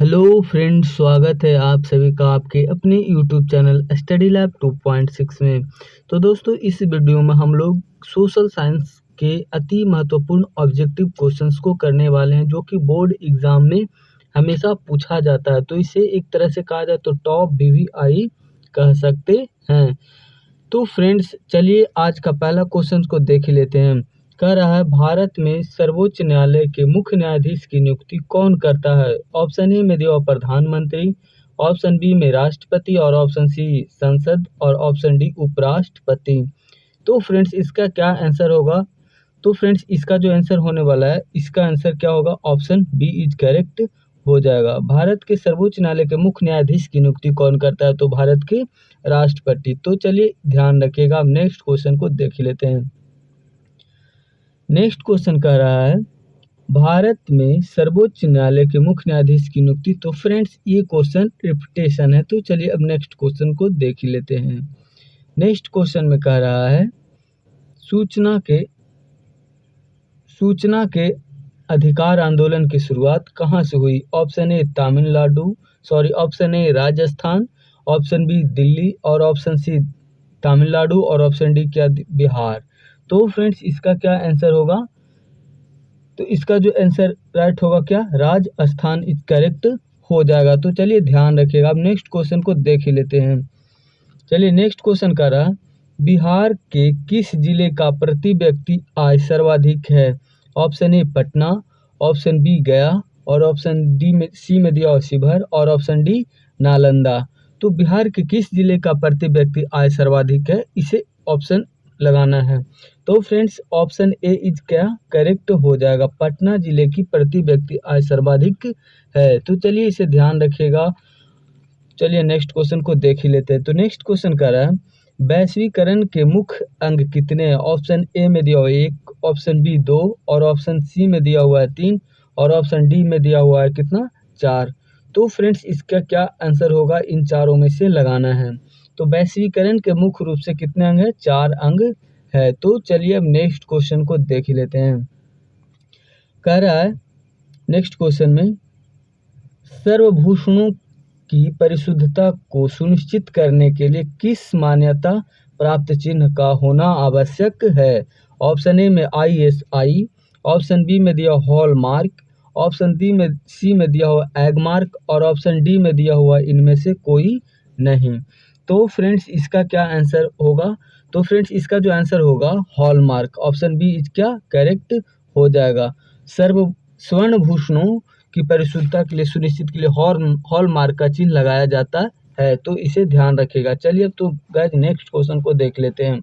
Hello friends, स्वागत है आप सभी का आपके अपने यूट्यूब चैनल स्टडी लैब 2.6 में। तो दोस्तों, इस वीडियो में हम लोग सोशल साइंस के अति महत्वपूर्ण ऑब्जेक्टिव क्वेश्चंस को करने वाले हैं, जो कि बोर्ड एग्जाम में हमेशा पूछा जाता है। तो इसे एक तरह से कहा जाए तो टॉप वीवीआई कह सकते हैं। तो फ्रेंड्स, चलिए आज का पहला क्वेश्चन को देख लेते हैं। कह रहा है, भारत में सर्वोच्च न्यायालय के मुख्य न्यायाधीश की नियुक्ति कौन करता है? ऑप्शन ए में दिया प्रधानमंत्री, ऑप्शन बी में राष्ट्रपति, और ऑप्शन सी संसद, और ऑप्शन डी उपराष्ट्रपति। तो फ्रेंड्स, इसका क्या आंसर होगा? तो फ्रेंड्स, इसका जो आंसर होने वाला है, इसका आंसर क्या होगा? ऑप्शन बी इज करेक्ट हो जाएगा। भारत के सर्वोच्च न्यायालय के मुख्य न्यायाधीश की नियुक्ति कौन करता है? तो भारत के राष्ट्रपति। तो चलिए ध्यान रखिएगा। अब नेक्स्ट क्वेश्चन को देख लेते हैं। नेक्स्ट क्वेश्चन कह रहा है, भारत में सर्वोच्च न्यायालय के मुख्य न्यायाधीश की नियुक्ति। तो फ्रेंड्स, ये क्वेश्चन रिपीटेशन है, तो चलिए अब नेक्स्ट क्वेश्चन को देख लेते हैं। नेक्स्ट क्वेश्चन में कह रहा है, सूचना के अधिकार आंदोलन की शुरुआत कहाँ से हुई? Option A option A Rajasthan, option B Delhi, और ऑप्शन सी तमिलनाडु, और ऑप्शन डी क्या बिहार। तो फ्रेंड्स, इसका क्या आंसर होगा? तो इसका जो आंसर राइट होगा क्या? राजस्थान इज करेक्ट हो जाएगा। तो चलिए ध्यान रखिएगा। अब नेक्स्ट क्वेश्चन को देख ही लेते हैं। चलिए नेक्स्ट क्वेश्चन कर रहा है, बिहार के किस जिले का प्रति व्यक्ति आय सर्वाधिक है? Option A Patna, option B Gaya, और ऑप्शन सी में दिया शिवहर, और ऑप्शन डी नालंदा। तो बिहार के किस जिले का प्रति व्यक्ति आय सर्वाधिक है, इसे ऑप्शन लगाना है। तो फ्रेंड्स, ऑप्शन ए इज क्या करेक्ट हो जाएगा? पटना जिले की प्रति व्यक्ति आय सर्वाधिक है। तो चलिए इसे ध्यान रखिएगा। चलिए नेक्स्ट क्वेश्चन को देख ही लेते हैं। तो नेक्स्ट क्वेश्चन कह रहा है, वैश्वीकरण के मुख्य अंग कितने हैं? ऑप्शन ए में दिया हुआ 1, ऑप्शन बी 2, और ऑप्शन सी में दिया हुआ है 3, और ऑप्शन डी में दिया हुआ है कितना? 4। तो फ्रेंड्स, इसका क्या आंसर होगा? इन चारों में से लगाना है। तो वैश्वीकरण के मुख्य रूप से कितने अंग है? 4 अंग है। तो चलिए अब नेक्स्ट क्वेश्चन को देख ही लेते हैं। कह रहा है नेक्स्ट क्वेश्चन में, सर्वभूषणों की परिशुद्धता को सुनिश्चित करने के लिए किस मान्यता प्राप्त चिन्ह का होना आवश्यक है? ऑप्शन ए में ISI, ऑप्शन बी में दिया हॉलमार्क, ऑप्शन सी में दिया हुआ एगमार्क, और ऑप्शन डी में दिया हुआ इनमें से कोई नहीं। तो फ्रेंड्स, इसका क्या आंसर होगा? तो फ्रेंड्स, इसका जो आंसर होगा हॉलमार्क, ऑप्शन बी इज क्या करेक्ट हो जाएगा। स्वर्ण भूषणों की परिशुद्धता के लिए सुनिश्चित के लिए हॉलमार्क का चिन्ह लगाया जाता है। तो इसे ध्यान रखिएगा। चलिए अब तो गाइस नेक्स्ट क्वेश्चन को देख लेते हैं।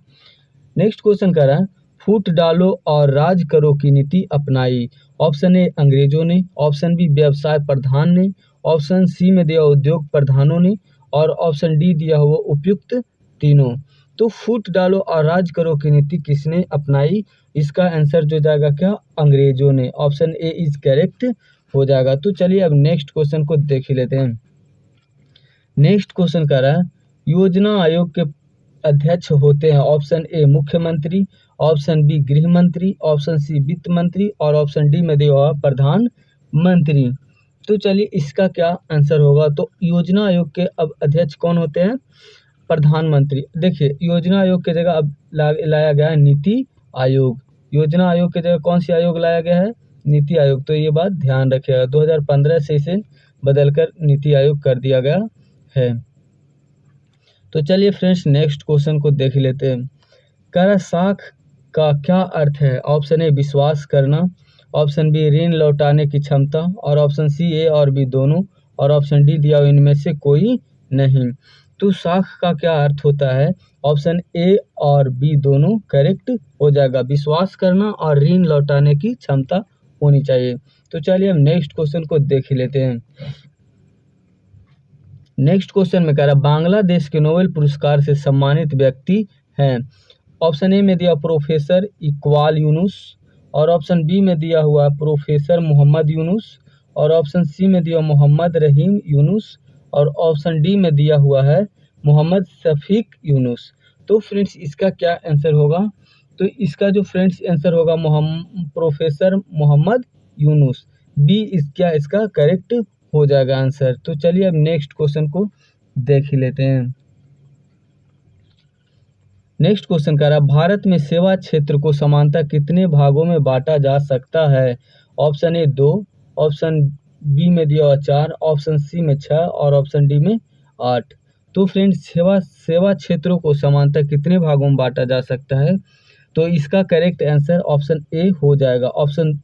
नेक्स्ट क्वेश्चन कह रहा है, फूट डालो और राज करो की नीति अपनाई। ऑप्शन ए अंग्रेजों ने, ऑप्शन बी व्यवसाय प्रधान ने, ऑप्शन सी में दिया उद्योग प्रधानों ने, और ऑप्शन डी दिया हुआ उपयुक्त तीनों। तो फूट डालो और राज करो की नीति किसने अपनाई? इसका आंसर जो जाएगा क्या? अंग्रेजों ने। ऑप्शन ए इज करेक्ट हो जाएगा। तो चलिए अब नेक्स्ट क्वेश्चन को देख ही लेते हैं। नेक्स्ट क्वेश्चन कह रहा है, योजना आयोग के अध्यक्ष होते हैं ऑप्शन ए मुख्यमंत्री, ऑप्शन बी गृह मंत्री, ऑप्शन सी वित्त मंत्री, और ऑप्शन डी में दिया हुआ प्रधानमंत्री। तो चलिए इसका क्या आंसर होगा? तो योजना आयोग के अब अध्यक्ष कौन होते हैं? प्रधानमंत्री। देखिए, योजना आयोग की जगह अब लाया गया है नीति आयोग। योजना आयोग की जगह कौन सी आयोग लाया गया है? नीति आयोग। तो ये बात ध्यान रखिएगा। 2015 से इसे बदलकर नीति आयोग कर दिया गया है। तो चलिए फ्रेंड्स नेक्स्ट क्वेश्चन को देख लेते हैं। कर साख का क्या अर्थ है? ऑप्शन ए विश्वास करना, ऑप्शन बी ऋण लौटाने की क्षमता, और ऑप्शन सी ए और बी दोनों, और ऑप्शन डी दिया इनमें से कोई नहीं। तो साख का क्या अर्थ होता है? ऑप्शन ए और बी दोनों करेक्ट हो जाएगा। विश्वास करना और ऋण लौटाने की क्षमता होनी चाहिए। तो चलिए हम नेक्स्ट क्वेश्चन को देख ही लेते हैं। नेक्स्ट क्वेश्चन में कह रहा है, बांग्लादेश के नोबेल पुरस्कार से सम्मानित व्यक्ति हैं। ऑप्शन ए में दिया प्रोफेसर इकबाल यूनुस, और ऑप्शन बी में दिया हुआ प्रोफेसर मोहम्मद यूनुस, और ऑप्शन सी में दिया मोहम्मद रहीम यूनुस, और ऑप्शन डी में दिया हुआ है मोहम्मद शफीक यूनुस। तो फ्रेंड्स, इसका क्या आंसर होगा? तो इसका जो फ्रेंड्स आंसर होगा professor Mohammad Yunus. B is क्या इसका करेक्ट हो जाएगा आंसर। तो चलिए अब नेक्स्ट क्वेश्चन को देख ही लेते हैं। नेक्स्ट क्वेश्चन कह रहा है भारत में सेवा क्षेत्र को समानतः कितने भागों में बांटा जा सकता है? ऑप्शन ए 2, ऑप्शन बी में दिया हुआ 4, ऑप्शन सी में 6 और ऑप्शन डी में 8। तो फ्रेंड्स सेवा क्षेत्रों को समानतः कितने भागों में बांटा जा सकता है? तो इसका करेक्ट आंसर ऑप्शन ए हो जाएगा। ऑप्शन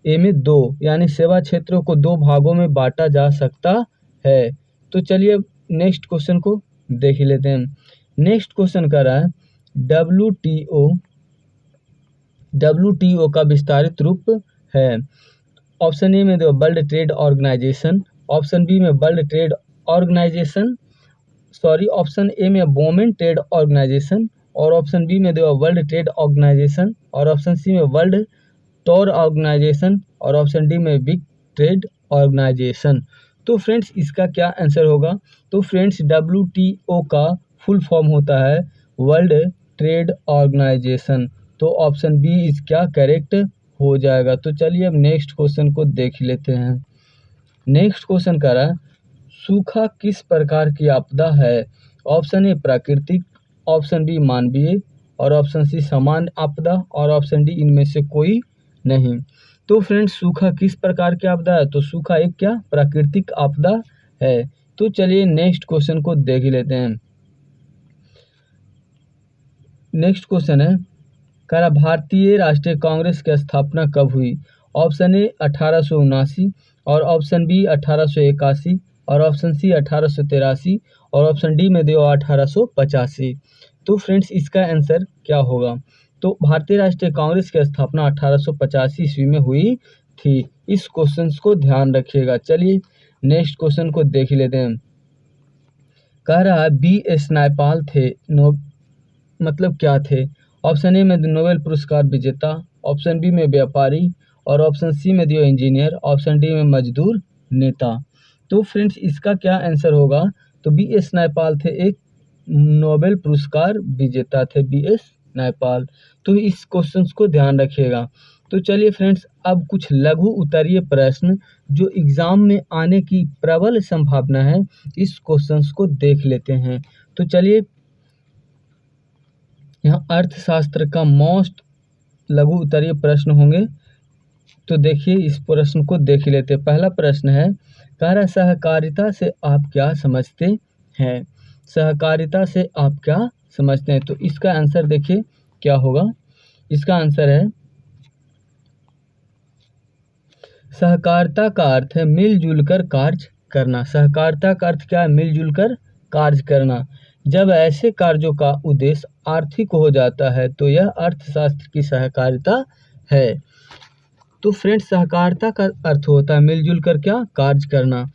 ए में 2, यानी सेवा क्षेत्रों को 2 भागों में बांटा जा सकता है। तो चलिए नेक्स्ट क्वेश्चन को देख ही लेते हैं। नेक्स्ट क्वेश्चन कह रहा है WTO का विस्तारित रूप है। ऑप्शन ए में world trade organisation, option B में world trade organisation, option A में वुमेन ट्रेड ऑर्गेनाइजेशन और ऑप्शन बी में वर्ल्ड ट्रेड ऑर्गेनाइजेशन और ऑप्शन सी में वर्ल्ड टोर ऑर्गेनाइजेशन और ऑप्शन डी में बिग ट्रेड ऑर्गेनाइजेशन। तो फ्रेंड्स इसका क्या आंसर होगा? तो फ्रेंड्स WTO का फुल फॉर्म होता है वर्ल्ड ट्रेड ऑर्गेनाइजेशन। तो ऑप्शन बी इस क्या करेक्ट हो जाएगा। तो चलिए अब नेक्स्ट क्वेश्चन को देख लेते हैं। नेक्स्ट क्वेश्चन कह रहा है सूखा किस प्रकार की आपदा है? ऑप्शन ए प्राकृतिक, ऑप्शन बी मानवीय और ऑप्शन सी सामान्य आपदा और ऑप्शन डी इनमें से कोई नहीं। तो फ्रेंड्स सूखा किस प्रकार की आपदा है? तो सूखा एक क्या प्राकृतिक आपदा है। तो चलिए नेक्स्ट क्वेश्चन को देख ही लेते हैं। नेक्स्ट क्वेश्चन है कह रहा भारतीय राष्ट्रीय कांग्रेस की स्थापना कब हुई? ऑप्शन ए 1879 और ऑप्शन बी 1881 और ऑप्शन सी 1883 और ऑप्शन डी में दिया 1885। तो फ्रेंड्स इसका आंसर क्या होगा? तो भारतीय राष्ट्रीय कांग्रेस की स्थापना 1885 ईस्वी में हुई थी। इस क्वेश्चन को ध्यान रखिएगा। चलिए नेक्स्ट क्वेश्चन को देख लेते हैं। कह रहा है BS नायपाल थे मतलब क्या थे? ऑप्शन ए में नोबेल पुरस्कार विजेता, ऑप्शन बी में व्यापारी और ऑप्शन सी में दिया इंजीनियर, ऑप्शन डी में मजदूर नेता। तो फ्रेंड्स इसका क्या आंसर होगा? तो BS नायपाल थे एक नोबेल पुरस्कार विजेता थे BS नायपाल। तो इस क्वेश्चन को ध्यान रखिएगा। तो चलिए फ्रेंड्स अब कुछ लघु उत्तरीय प्रश्न जो एग्जाम में आने की प्रबल संभावना है इस क्वेश्चन को देख लेते हैं। तो चलिए यहाँ अर्थशास्त्र का मोस्ट लघु उत्तरीय प्रश्न होंगे। तो देखिए इस प्रश्न को देख लेते हैं। पहला प्रश्न है कह रहा सहकारिता से आप क्या समझते हैं? सहकारिता से आप क्या समझते हैं? तो इसका आंसर देखिए क्या होगा। इसका आंसर है सहकारिता का अर्थ है मिलजुल कर कार्य करना। सहकारिता का अर्थ क्या है? मिलजुल कर कार्य करना। जब ऐसे कार्यों का उद्देश्य आर्थिक हो जाता है तो यह अर्थशास्त्र की सहकारिता है। तो फ्रेंड्स सहकारिता का अर्थ होता है मिलजुल कर क्या कार्य करना।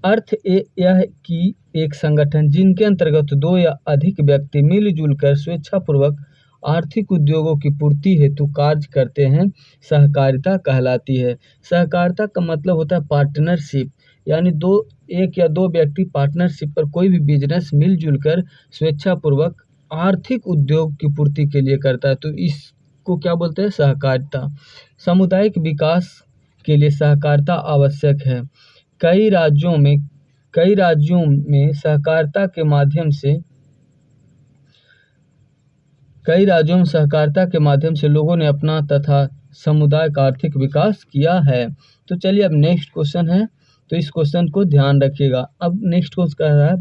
अर्थ यह कि एक संगठन जिनके अंतर्गत 2 या अधिक व्यक्ति मिलजुल कर स्वेच्छापूर्वक आर्थिक उद्योगों की पूर्ति हेतु कार्य करते हैं सहकारिता कहलाती है। सहकारिता का मतलब होता है पार्टनरशिप, यानी एक या दो व्यक्ति पार्टनरशिप पर कोई भी बिजनेस मिलजुल कर स्वेच्छापूर्वक आर्थिक उद्योग की पूर्ति के लिए करता है। तो इसको क्या बोलते हैं? सहकारिता। सामुदायिक विकास के लिए सहकारिता आवश्यक है। कई राज्यों में सहकारिता के माध्यम से लोगों ने अपना तथा समुदाय का आर्थिक विकास किया है। तो चलिए अब नेक्स्ट क्वेश्चन है, तो इस क्वेश्चन को ध्यान रखिएगा। अब नेक्स्ट क्वेश्चन कह रहा है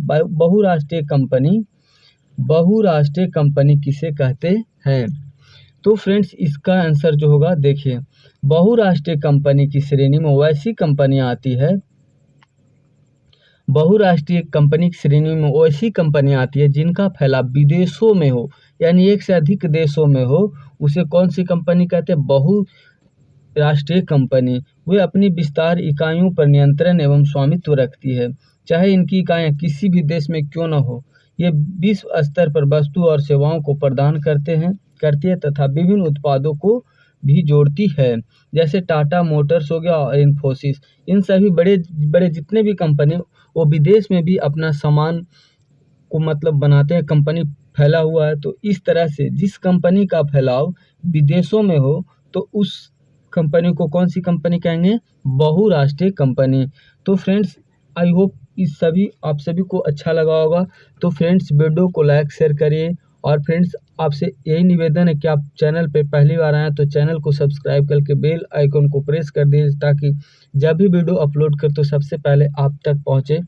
बहुराष्ट्रीय कंपनी किसे कहते हैं? तो फ्रेंड्स इसका आंसर जो होगा देखिए, बहुराष्ट्रीय कंपनी की श्रेणी में वैसी कंपनियां आती है बहुराष्ट्रीय कंपनी की श्रेणी में वैसी कंपनियां आती है जिनका फैलाव विदेशों में हो, यानी एक से अधिक देशों में हो। उसे कौन सी कंपनी कहते हैं? बहुराष्ट्रीय कंपनी। वे अपनी विस्तार इकाइयों पर नियंत्रण एवं स्वामित्व रखती है, चाहे इनकी इकाइयां किसी भी देश में क्यों न हो। ये विश्व स्तर पर वस्तु और सेवाओं को प्रदान करती है तथा विभिन्न उत्पादों को भी जोड़ती है, जैसे टाटा मोटर्स हो गया और इन्फोसिस। इन सभी बड़े बड़े जितने भी कंपनी वो विदेश में भी अपना सामान को मतलब बनाते हैं, कंपनी फैला हुआ है। तो इस तरह से जिस कंपनी का फैलाव विदेशों में हो तो उस कंपनी को कौन सी कंपनी कहेंगे? बहुराष्ट्रीय कंपनी। तो फ्रेंड्स आई होप इस सभी आप सभी को अच्छा लगा होगा। तो फ्रेंड्स वीडियो को लाइक शेयर करिए और फ्रेंड्स आपसे यही निवेदन है कि आप चैनल पे पहली बार आएँ तो चैनल को सब्सक्राइब करके बेल आइकन को प्रेस कर दीजिए ताकि जब भी वीडियो अपलोड कर तो सबसे पहले आप तक पहुँचे।